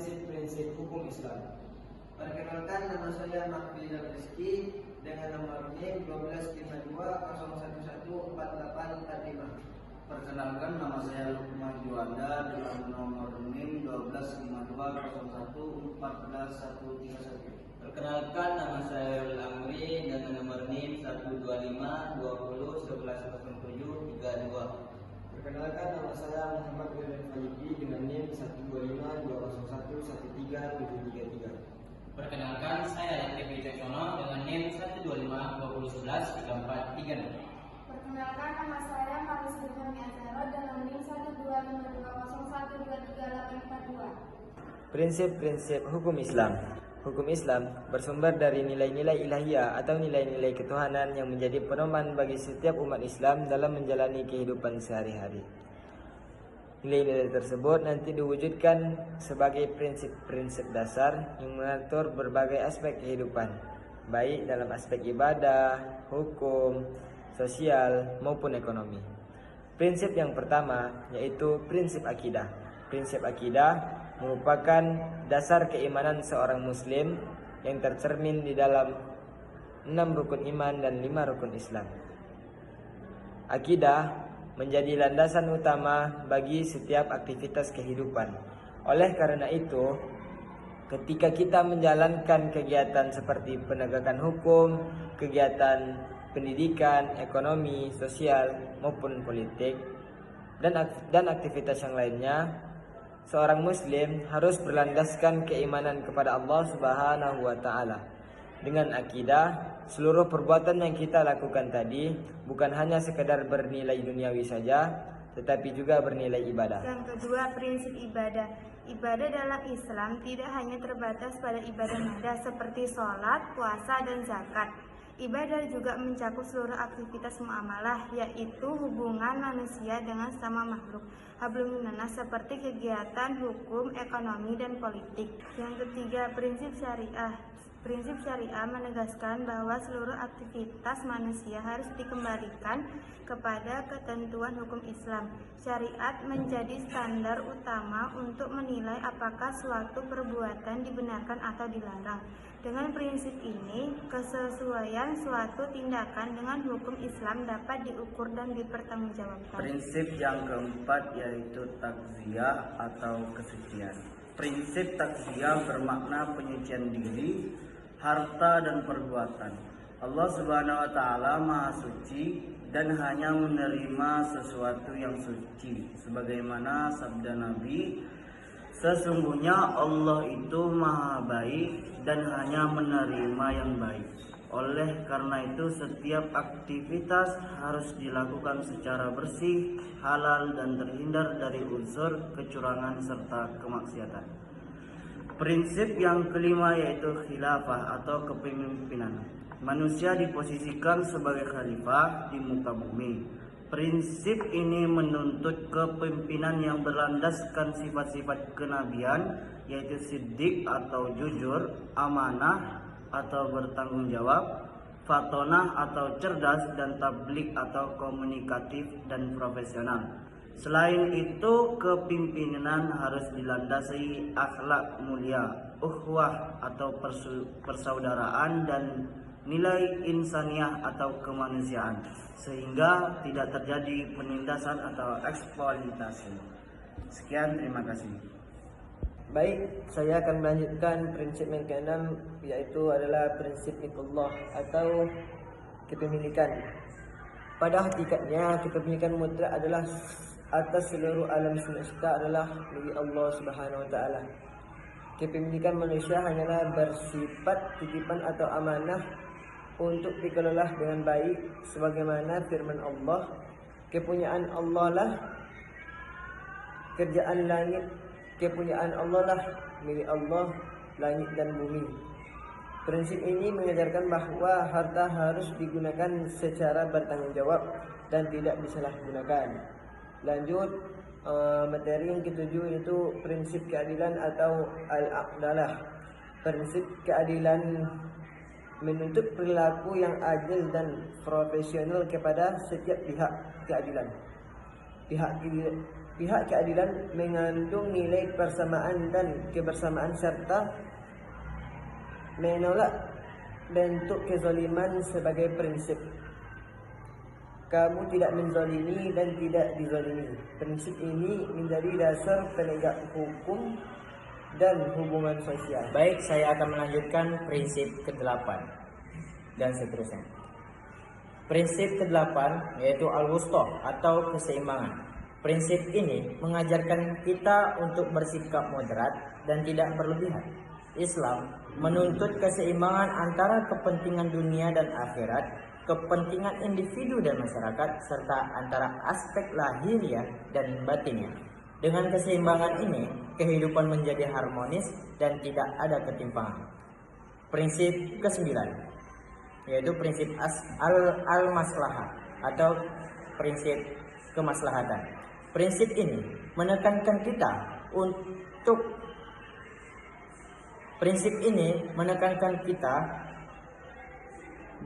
prinsip-prinsip hukum Islam. Perkenalkan, nama saya Mahfizal Rizky dengan nomor NIM 125201114845. Perkenalkan, nama saya Lukman Juanda dengan nomor NIM 125201141131. Perkenalkan, nama saya Amri dengan nomor NIM 12520110732. Perkenalkan, nama saya Muhammad Wildan Faliki dengan NIM 12520111333. Perkenalkan, saya Yakib Wicaksono dengan NIM 12520113436. Perkenalkan, nama saya Maris Burhani Azharo dengan NIM 1252001238842. Prinsip-prinsip hukum Islam. Hukum Islam bersumber dari nilai-nilai ilahiyah atau nilai-nilai ketuhanan yang menjadi pedoman bagi setiap umat Islam dalam menjalani kehidupan sehari-hari. Nilai-nilai tersebut nanti diwujudkan sebagai prinsip-prinsip dasar yang mengatur berbagai aspek kehidupan, baik dalam aspek ibadah, hukum, sosial, maupun ekonomi. Prinsip yang pertama yaitu prinsip akidah. Prinsip akidah merupakan dasar keimanan seorang muslim yang tercermin di dalam 6 rukun iman dan 5 rukun Islam. Akidah menjadi landasan utama bagi setiap aktivitas kehidupan. Oleh karena itu, ketika kita menjalankan kegiatan seperti penegakan hukum, kegiatan pendidikan, ekonomi, sosial, maupun politik, dan aktivitas yang lainnya, seorang muslim harus berlandaskan keimanan kepada Allah Subhanahu wa taala. Dengan akidah, seluruh perbuatan yang kita lakukan tadi bukan hanya sekedar bernilai duniawi saja, tetapi juga bernilai ibadah. Yang kedua, prinsip ibadah. Ibadah dalam Islam tidak hanya terbatas pada ibadah nada seperti sholat, puasa, dan zakat. Ibadah juga mencakup seluruh aktivitas muamalah, yaitu hubungan manusia dengan sama makhluk. Hablum minannas seperti kegiatan hukum, ekonomi, dan politik. Yang ketiga, prinsip syariah. Prinsip syariah menegaskan bahwa seluruh aktivitas manusia harus dikembalikan kepada ketentuan hukum Islam. Syariat menjadi standar utama untuk menilai apakah suatu perbuatan dibenarkan atau dilarang. Dengan prinsip ini, kesesuaian suatu tindakan dengan hukum Islam dapat diukur dan dipertanggungjawabkan. Prinsip yang keempat yaitu takziyah atau kesucian. Prinsip takziyah bermakna penyucian diri, harta, dan perbuatan. Allah Subhanahu wa taala Maha Suci dan hanya menerima sesuatu yang suci, sebagaimana sabda Nabi, sesungguhnya Allah itu Maha Baik dan hanya menerima yang baik. Oleh karena itu, setiap aktivitas harus dilakukan secara bersih, halal, dan terhindar dari unsur kecurangan serta kemaksiatan. Prinsip yang kelima yaitu khilafah atau kepemimpinan. Manusia diposisikan sebagai khalifah di muka bumi. Prinsip ini menuntut kepemimpinan yang berlandaskan sifat-sifat kenabian, yaitu siddiq atau jujur, amanah atau bertanggung jawab, fatonah atau cerdas, dan tablik atau komunikatif dan profesional. Selain itu, kepemimpinan harus dilandasi akhlak mulia, ukhuwah atau persaudaraan, dan nilai insaniah atau kemanusiaan, sehingga tidak terjadi penindasan atau eksploitasi. Sekian, terima kasih. Baik, saya akan melanjutkan prinsip yang keenam, yaitu adalah prinsip milkullah atau kepemilikan. Pada hakikatnya, kepemilikan mutlak adalah atas seluruh alam semesta adalah milik Allah Subhanahu wa taala. Kepemilikan manusia hanyalah bersifat titipan atau amanah untuk dikelola dengan baik, sebagaimana firman Allah, kepunyaan Allah lah kerjaan langit, kepunyaan Allah lah milik Allah langit dan bumi. Prinsip ini mengajarkan bahwa harta harus digunakan secara bertanggung jawab dan tidak disalahgunakan. Lanjut, materi yang ketujuh itu prinsip keadilan atau al-aqdalah. Prinsip keadilan menuntut perilaku yang adil dan profesional kepada setiap pihak keadilan. Pihak keadilan mengandung nilai persamaan dan kebersamaan serta menolak bentuk kezaliman sebagai prinsip. Kamu tidak menzalimi dan tidak dizalimi. Prinsip ini menjadi dasar penegak hukum dan hubungan sosial. Baik, saya akan melanjutkan prinsip ke-8 dan seterusnya. Prinsip ke-8 yaitu al-wusta atau keseimbangan. Prinsip ini mengajarkan kita untuk bersikap moderat dan tidak berlebihan. Islam menuntut keseimbangan antara kepentingan dunia dan akhirat, kepentingan individu dan masyarakat, serta antara aspek lahiriah dan batinnya. Dengan keseimbangan ini, kehidupan menjadi harmonis dan tidak ada ketimpangan. Prinsip ke-9 yaitu prinsip al-maslahah atau prinsip kemaslahatan. Prinsip ini menekankan kita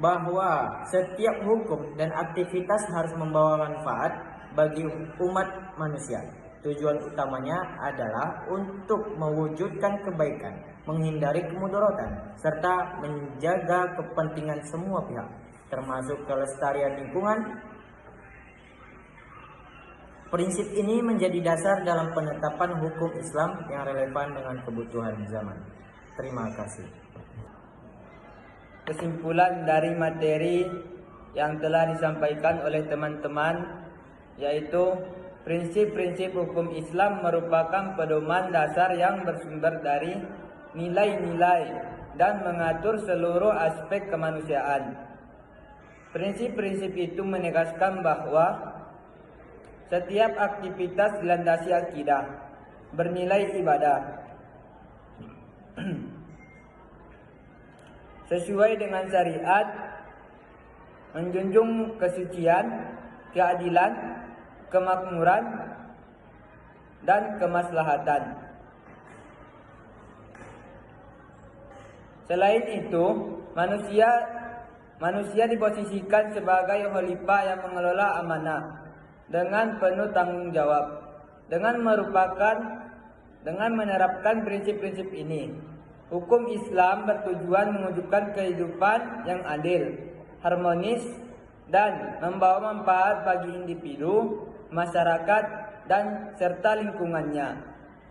bahwa setiap hukum dan aktivitas harus membawa manfaat bagi umat manusia. Tujuan utamanya adalah untuk mewujudkan kebaikan, menghindari kemudaratan, serta menjaga kepentingan semua pihak, termasuk kelestarian lingkungan. Prinsip ini menjadi dasar dalam penetapan hukum Islam yang relevan dengan kebutuhan zaman. Terima kasih. Kesimpulan dari materi yang telah disampaikan oleh teman-teman yaitu prinsip-prinsip hukum Islam merupakan pedoman dasar yang bersumber dari nilai-nilai dan mengatur seluruh aspek kemanusiaan. Prinsip-prinsip itu menegaskan bahwa setiap aktivitas dilandasi akidah, bernilai ibadah, sesuai dengan syariat, menjunjung kesucian, keadilan, kemakmuran, dan kemaslahatan. Selain itu, manusia diposisikan sebagai khalifah yang mengelola amanah dengan penuh tanggung jawab. Dengan menerapkan prinsip-prinsip ini, hukum Islam bertujuan mewujudkan kehidupan yang adil, harmonis, dan membawa manfaat bagi individu, masyarakat, dan serta lingkungannya.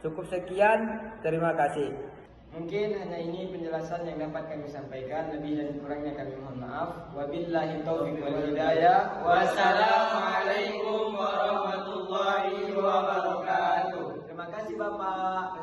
Cukup sekian, terima kasih. Mungkin hanya ini penjelasan yang dapat kami sampaikan. Lebih dan kurangnya kami mohon maaf. Wabillahi taufiq wal hidayah. Wassalamualaikum warahmatullahi wabarakatuh. Terima kasih Bapak.